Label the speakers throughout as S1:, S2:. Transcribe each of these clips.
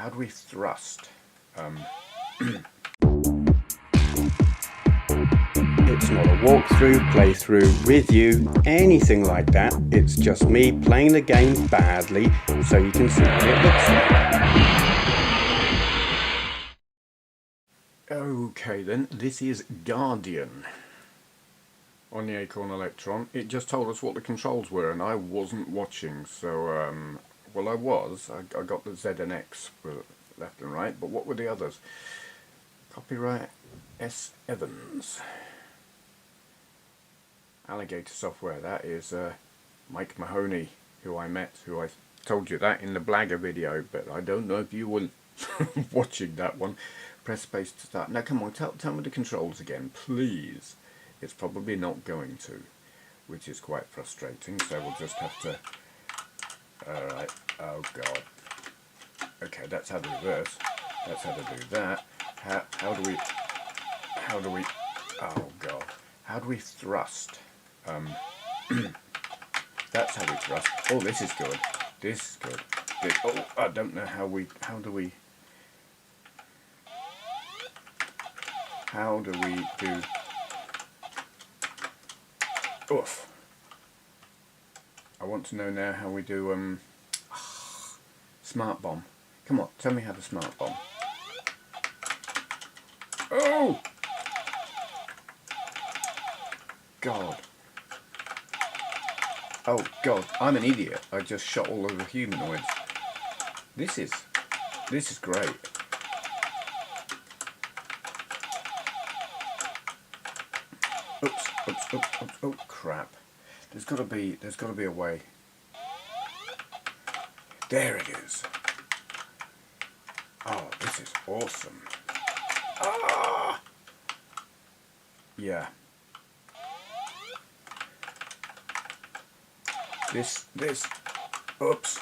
S1: How do we thrust? It's not a walkthrough, playthrough with you, anything like that. It's just me playing the game badly so you can see what it looks like. Okay then, this is Guardian on the Acorn Electron. It just told us what the controls were and I wasn't watching, so well I was. I got the Z and X for left and right, but what were the others? Copyright S. Evans. Alligator Software, that is Mike Mahoney, who I met, who I told you that in the Blagger video, but I don't know if you were watching that one. Press space to start. Now come on, tell me the controls again, please. It's probably not going to, which is quite frustrating, so we'll just have to... Alright, oh god. Okay, that's how to reverse. That's how to do that. How do we... Oh god. How do we thrust? That's how we thrust. Oh, this is good. This is good. Oh, I don't know how do we do... Oof. I want to know now how we do, smart bomb. Come on, tell me how to smart bomb. Oh! God. Oh god, I'm an idiot. I just shot all over humanoids. This is great. Oops, oh crap. There's gotta be a way. There it is. Oh, this is awesome. Ah! Yeah. This, oops,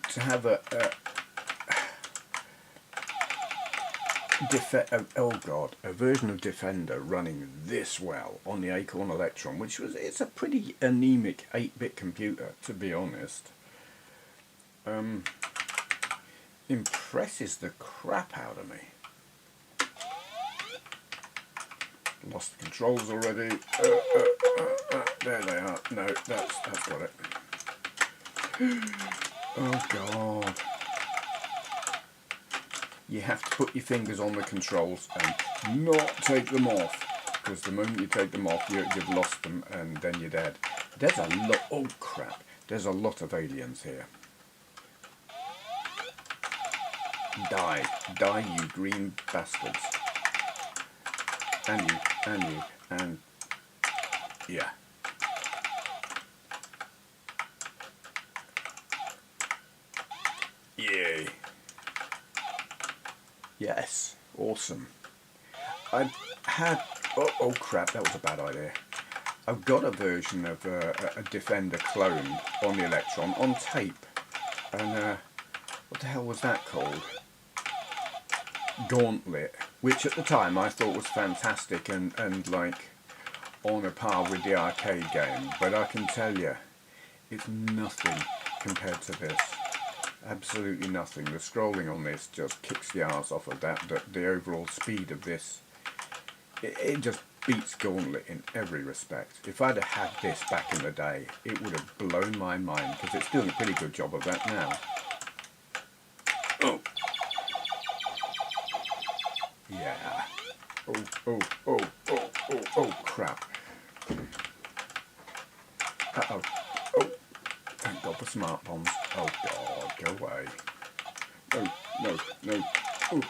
S1: to have a version of Defender running this well on the Acorn Electron, it's a pretty anemic 8-bit computer, to be honest, impresses the crap out of me. Lost the controls already. There they are. No, that's got it. Oh god. You have to put your fingers on the controls and not take them off, because the moment you take them off, you've lost them and then you're dead. There's a lot. Oh crap! There's a lot of aliens here. Die, you green bastards! And you, and yeah. Yay. Yes, awesome. I've had... Oh crap, that was a bad idea. I've got a version of a Defender clone on the Electron on tape. And what the hell was that called? Gauntlet, which at the time I thought was fantastic and like on a par with the arcade game, but I can tell you it's nothing compared to this. Absolutely nothing. The scrolling on this just kicks the arse off of that. The overall speed of this, it just beats Gauntlet in every respect. If I'd have had this back in the day, it would have blown my mind, because it's doing a pretty good job of that now. Oh. Yeah. Oh, crap. Uh-oh. Oh. Thank God for smart bombs. Oh God, go away. No. Ooh.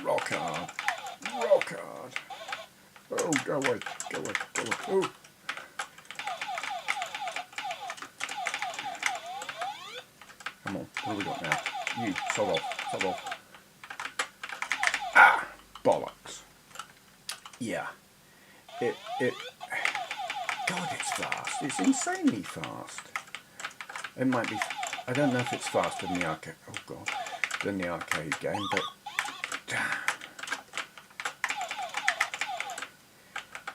S1: Rock hard. Oh, go away. Ooh. Come on, what have we got now? You, sod off. Ah! Bollocks. Yeah. God, it's fast. It's insanely fast. It might be... I don't know if it's faster than the arcade... Oh, God. Than the arcade game, but... Damn.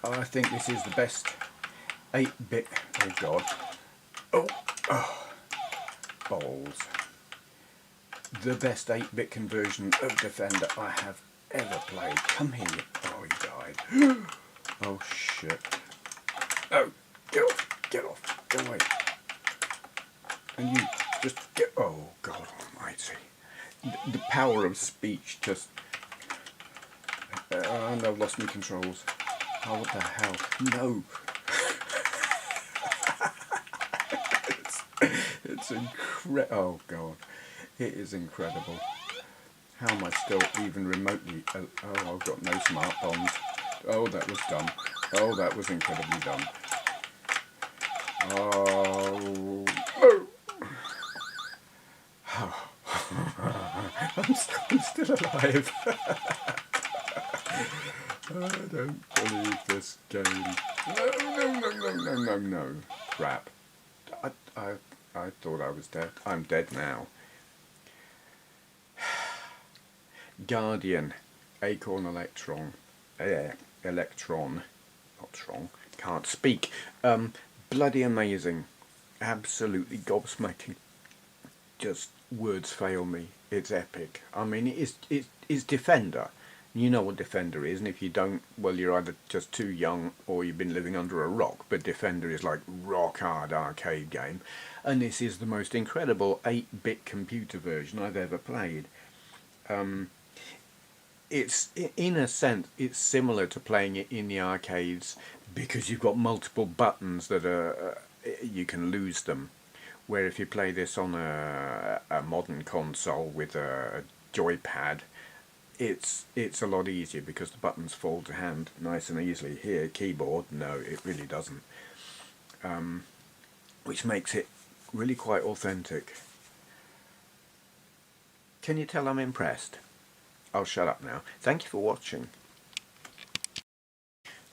S1: I think this is the best 8-bit... Oh God. Oh, oh. Balls. The best 8-bit conversion of Defender I have ever played. Come here. Oh, he died. Oh shit. Oh, get off. Get off. Go away. And you just get... Oh God almighty. The power of speech just... and I've lost my controls. Oh, what the hell? No. it's incredible. Oh God. It is incredible. How am I still even remotely... oh, I've got no smart bombs. Oh, that was dumb. Oh, that was incredibly dumb. Oh... I'm still alive. I don't believe this game. No. Crap. I thought I was dead. I'm dead now. Guardian. Acorn Electron. Electron. Not Tron. Can't speak. Bloody amazing. Absolutely gobsmacking. Just words fail me. It's epic. I mean, it's Defender. You know what Defender is, and if you don't, well, you're either just too young or you've been living under a rock. But Defender is like rock hard arcade game, and this is the most incredible 8-bit computer version I've ever played. It's, in a sense, it's similar to playing it in the arcades because you've got multiple buttons that are you can lose them. Where if you play this on a modern console with a joypad, it's a lot easier because the buttons fall to hand nice and easily. Here, keyboard, no, it really doesn't. Which makes it really quite authentic. Can you tell I'm impressed? I'll shut up now. Thank you for watching.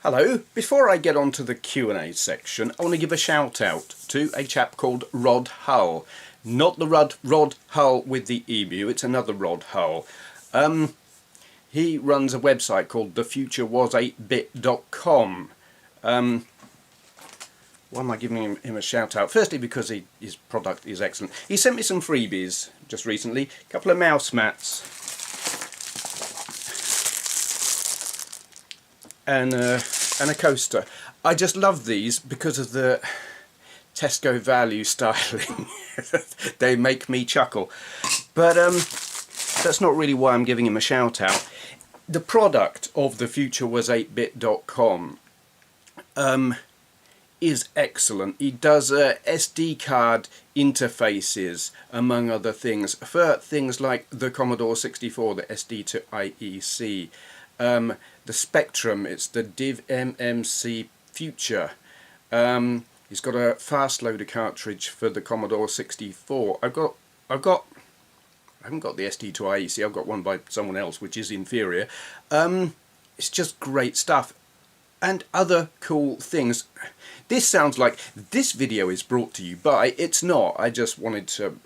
S2: Hello, before I get on to the Q&A section, I want to give a shout out to a chap called Rod Hull. Not the Rod Hull with the emu, it's another Rod Hull. He runs a website called thefuturewas8bit.com. Why am I giving him a shout out? Firstly, because his product is excellent. He sent me some freebies just recently, a couple of mouse mats, and a coaster. I just love these because of the Tesco value styling. They make me chuckle. But that's not really why I'm giving him a shout out. The product of thefuturewas8bit.com is excellent. He does SD card interfaces, among other things, for things like the Commodore 64, the SD to IEC. The Spectrum, it's the Div MMC Future. He's got a fast loader cartridge for the Commodore 64. I haven't got the SD to IEC, I've got one by someone else which is inferior. It's just great stuff. And other cool things. This sounds like this video is brought to you by, it's not. I just wanted to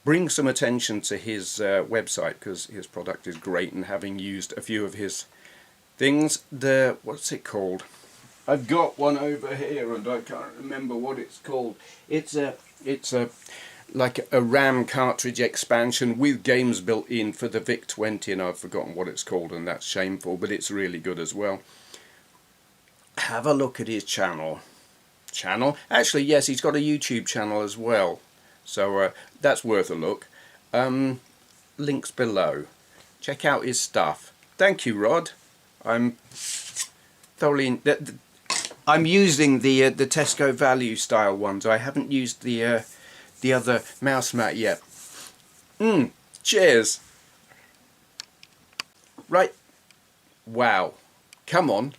S2: bring some attention to his website because his product is great, and having used a few of his things, what's it called? I've got one over here and I can't remember what it's called. It's like a RAM cartridge expansion with games built in for the VIC-20, and I've forgotten what it's called, and that's shameful, but it's really good as well. Have a look at his channel. Actually, yes, he's got a YouTube channel as well, so that's worth a look. Links below. Check out his stuff. Thank you, Rod. I'm thoroughly I'm using the Tesco value style ones. I haven't used the other mouse mat yet. Cheers. Right. Wow. Come on.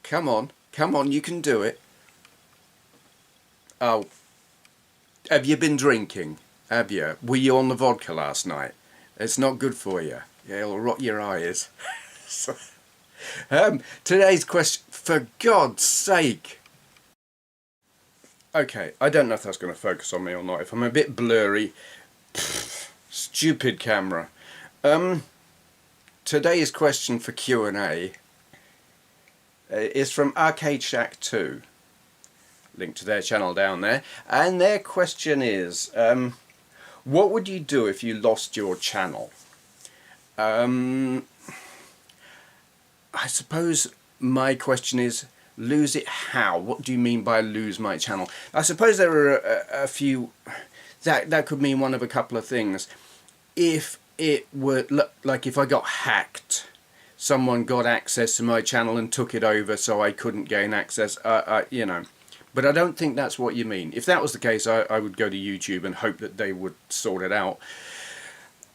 S2: Come on. Come on, you can do it. Oh. Have you been drinking? Have you? Were you on the vodka last night? It's not good for you. Yeah, it'll rot your eyes. Today's question, for God's sake. Okay, I don't know if that's going to focus on me or not. If I'm a bit blurry, stupid camera. Today's question for Q&A. It's from Arcade Shack 2. Link to their channel down there. And their question is, what would you do if you lost your channel? I suppose my question is, lose it how? What do you mean by lose my channel? I suppose there are a few... That could mean one of a couple of things. If it were... Like if I got hacked, someone got access to my channel and took it over so I couldn't gain access, you know. But I don't think that's what you mean. If that was the case, I would go to YouTube and hope that they would sort it out.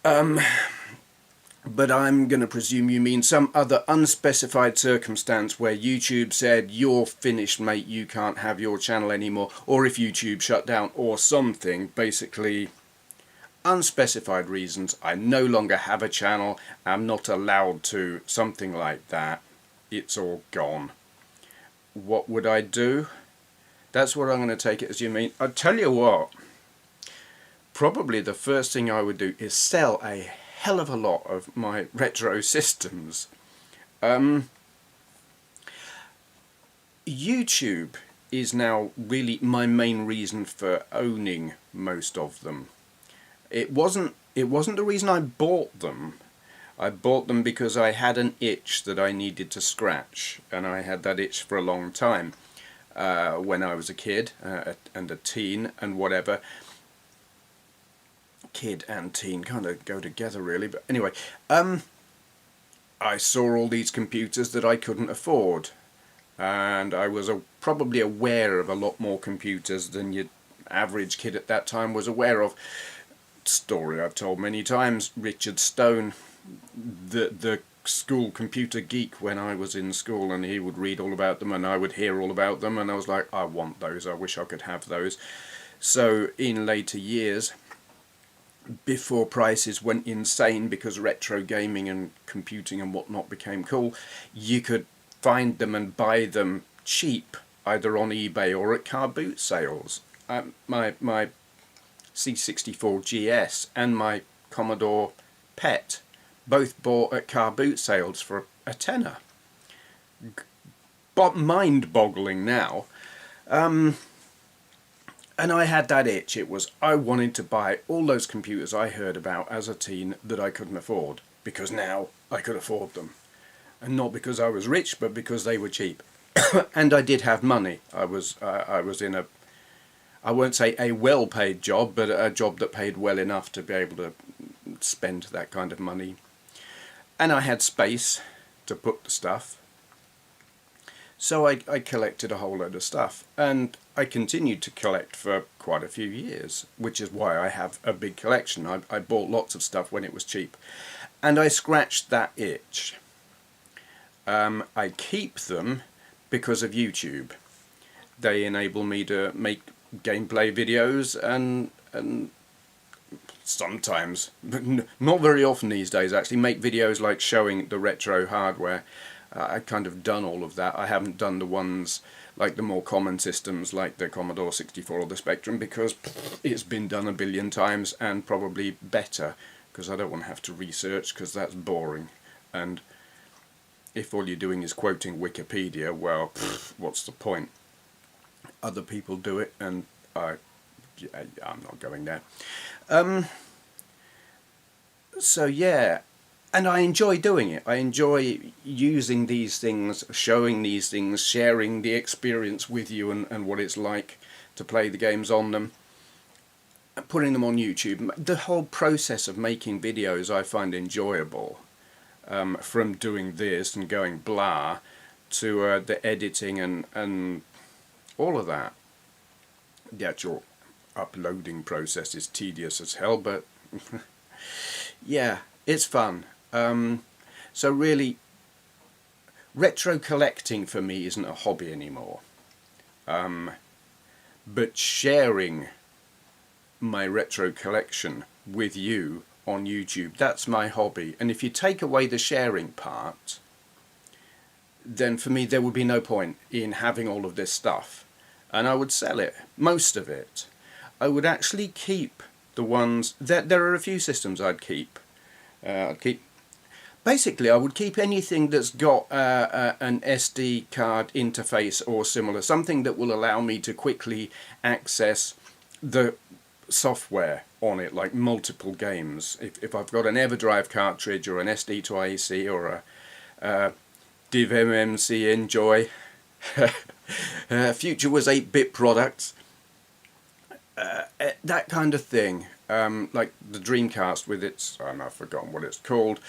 S2: But I'm going to presume you mean some other unspecified circumstance where YouTube said, you're finished, mate, you can't have your channel anymore. Or if YouTube shut down or something, basically unspecified reasons. I no longer have a channel, I'm not allowed to, something like that. It's all gone. What would I do? That's what I'm going to take it as you mean. I'll tell you what, probably the first thing I would do is sell a hell of a lot of my retro systems. YouTube is now really my main reason for owning most of them. It wasn't the reason I bought them. I bought them because I had an itch that I needed to scratch, and I had that itch for a long time. When I was a kid and a teen and whatever. Kid and teen kind of go together really, but anyway, I saw all these computers that I couldn't afford, and I was probably aware of a lot more computers than your average kid at that time was aware of. Story I've told many times, Richard Stone, the school computer geek when I was in school, and he would read all about them and I would hear all about them, and I was like, I want those, I wish I could have those. So in later years, before prices went insane because retro gaming and computing and whatnot became cool, you could find them and buy them cheap, either on eBay or at car boot sales. My C64 GS and my Commodore PET both bought at car boot sales for a tenner. But mind-boggling now. And I had that itch. It was, I wanted to buy all those computers I heard about as a teen that I couldn't afford, because now I could afford them. And not because I was rich, but because they were cheap. And I did have money. I was in a, I won't say a well-paid job, but a job that paid well enough to be able to spend that kind of money. And I had space to put the stuff. So I collected a whole load of stuff, and I continued to collect for quite a few years, which is why I have a big collection. I bought lots of stuff when it was cheap, and I scratched that itch. I keep them because of YouTube. They enable me to make gameplay videos and sometimes, but not very often these days actually, make videos like showing the retro hardware. I've kind of done all of that. I haven't done the ones like the more common systems like the Commodore 64 or the Spectrum, because it's been done a billion times and probably better, because I don't want to have to research, because that's boring. And if all you're doing is quoting Wikipedia, well, what's the point? Other people do it, and I'm not going there. So yeah. And I enjoy doing it. I enjoy using these things, showing these things, sharing the experience with you and what it's like to play the games on them, putting them on YouTube. The whole process of making videos I find enjoyable, from doing this and going blah to the editing and all of that. The actual uploading process is tedious as hell, but yeah, it's fun. So really, retro collecting for me isn't a hobby anymore. But sharing my retro collection with you on YouTube, that's my hobby. And if you take away the sharing part, then for me there would be no point in having all of this stuff. And I would sell it, most of it. I would actually keep the ones, there are a few systems I'd keep. Basically, I would keep anything that's got an SD card interface or similar, something that will allow me to quickly access the software on it, like multiple games. If I've got an EverDrive cartridge or an SD to IEC or a Div MMC Enjoy, Future was 8-bit products, that kind of thing. Like the Dreamcast with its, I've forgotten what it's called,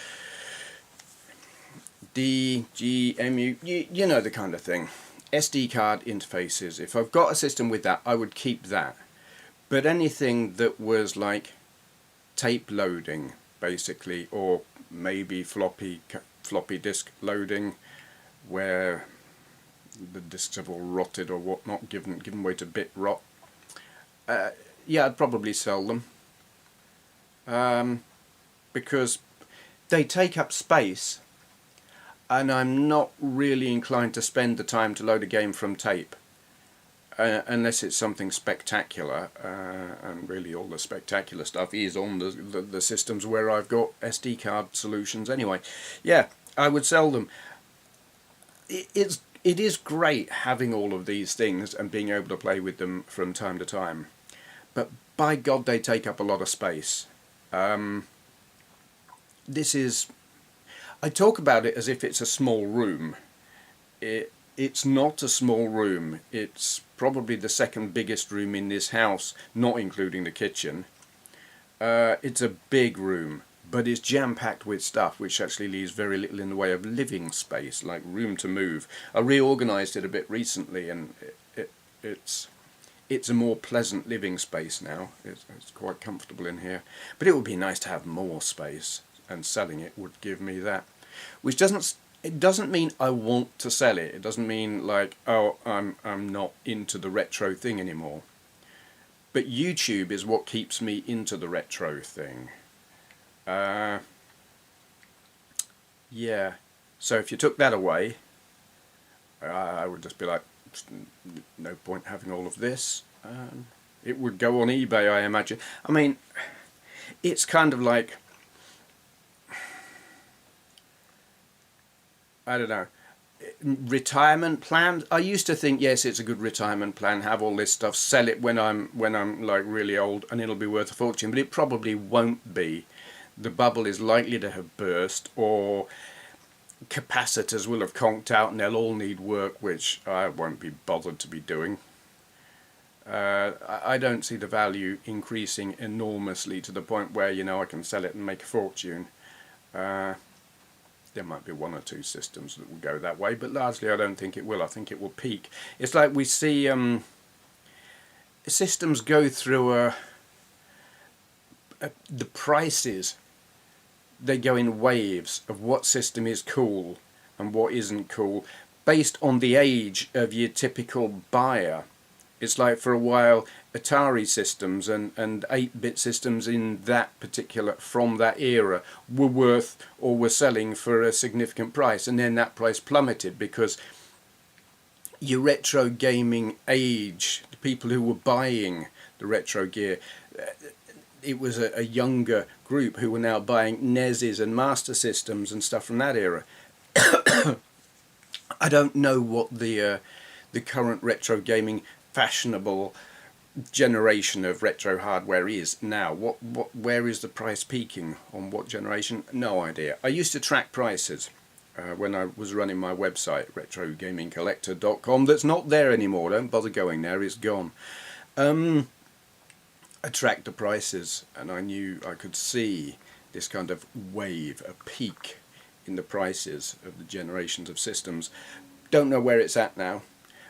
S2: DGMU, you know the kind of thing. SD card interfaces. If I've got a system with that, I would keep that. But anything that was like tape loading, basically, or maybe floppy disk loading, where the disks have all rotted or whatnot, given way to bit rot, yeah, I'd probably sell them. Because they take up space, and I'm not really inclined to spend the time to load a game from tape, unless it's something spectacular, and really all the spectacular stuff is on the systems where I've got SD card solutions anyway. Yeah, I would sell them. It is great having all of these things and being able to play with them from time to time, but by God, they take up a lot of space. This is, I talk about it as if it's a small room. It's not a small room. It's probably the second biggest room in this house, not including the kitchen. It's a big room, but it's jam-packed with stuff, which actually leaves very little in the way of living space, like room to move. I reorganised it a bit recently, and it's a more pleasant living space now. It's quite comfortable in here, but it would be nice to have more space, and selling it would give me that. Which doesn't mean I want to sell it. It doesn't mean like, oh, I'm not into the retro thing anymore. But YouTube is what keeps me into the retro thing. Yeah. So if you took that away, I would just be like, no point having all of this. It would go on eBay, I imagine. I mean, it's kind of like, I don't know, retirement plan. I used to think, yes, it's a good retirement plan, have all this stuff, sell it when I'm like really old, and it'll be worth a fortune, but it probably won't be. The bubble is likely to have burst, or capacitors will have conked out and they'll all need work, which I won't be bothered to be doing. I don't see the value increasing enormously to the point where, you know, I can sell it and make a fortune. There might be one or two systems that will go that way, but largely I don't think it will. I think it will peak. It's like we see systems go through the prices. They go in waves of what system is cool and what isn't cool, based on the age of your typical buyer. It's like for a while Atari systems and 8-bit systems in that particular, from that era, were worth or were selling for a significant price, and then that price plummeted because your retro gaming age, the people who were buying the retro gear, it was a younger group who were now buying NESs and Master Systems and stuff from that era. I don't know what the current retro gaming fashionable generation of retro hardware is now. Where is the price peaking on what generation? No idea. I used to track prices when I was running my website, retrogamingcollector.com. That's not there anymore. Don't bother going there, it's gone. I tracked the prices, and I knew I could see this kind of wave, a peak in the prices of the generations of systems. Don't know where it's at now,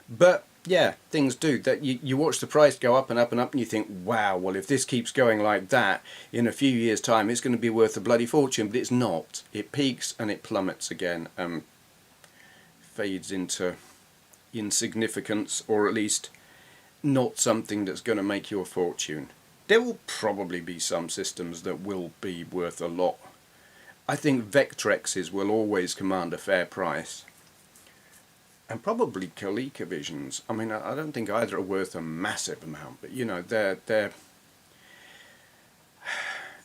S2: but yeah, things do. That you watch the price go up and up and up, and you think, wow, well, if this keeps going like that, in a few years' time, it's going to be worth a bloody fortune. But it's not. It peaks and it plummets again, fades into insignificance, or at least not something that's going to make you a fortune. There will probably be some systems that will be worth a lot. I think Vectrexes will always command a fair price. And probably ColecoVisions. I mean, I don't think either are worth a massive amount, but you know, they're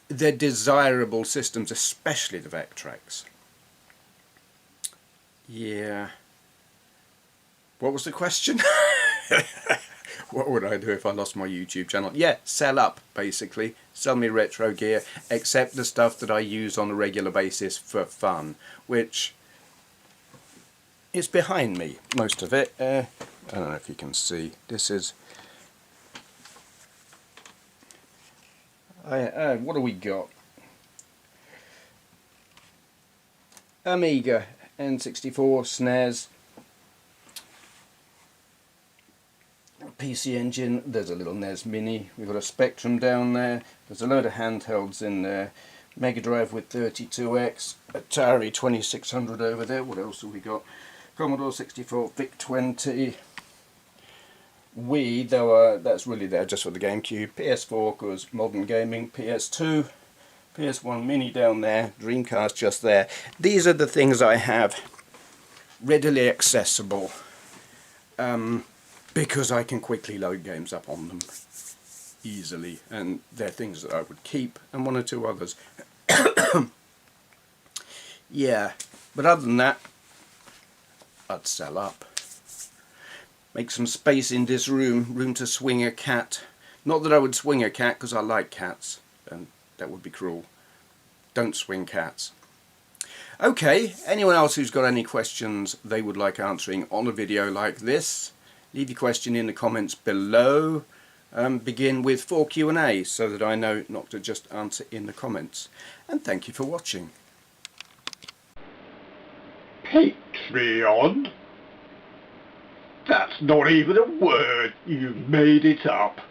S2: desirable systems, especially the Vectrex. Yeah. What was the question? What would I do if I lost my YouTube channel? Yeah, sell up, basically. Sell me retro gear, except the stuff that I use on a regular basis for fun, which is behind me, most of it. I don't know if you can see. This is... what do we got? Amiga N64 SNES, PC Engine, there's a little NES Mini, we've got a Spectrum down there, there's a load of handhelds in there, Mega Drive with 32X, Atari 2600 over there, what else have we got? Commodore 64, VIC-20, Wii, though that's really there just for the GameCube, PS4 because modern gaming, PS2, PS1 Mini down there, Dreamcast just there. These are the things I have readily accessible because I can quickly load games up on them easily, and they're things that I would keep, and one or two others. Yeah, but other than that, I'd sell up. Make some space in this room to swing a cat. Not that I would swing a cat because I like cats, and that would be cruel. Don't swing cats. Okay, anyone else who's got any questions they would like answering on a video like this, leave your question in the comments below. Begin with 4 Q&A so that I know not to just answer in the comments. And thank you for watching.
S3: Patreon? That's not even a word. You made it up.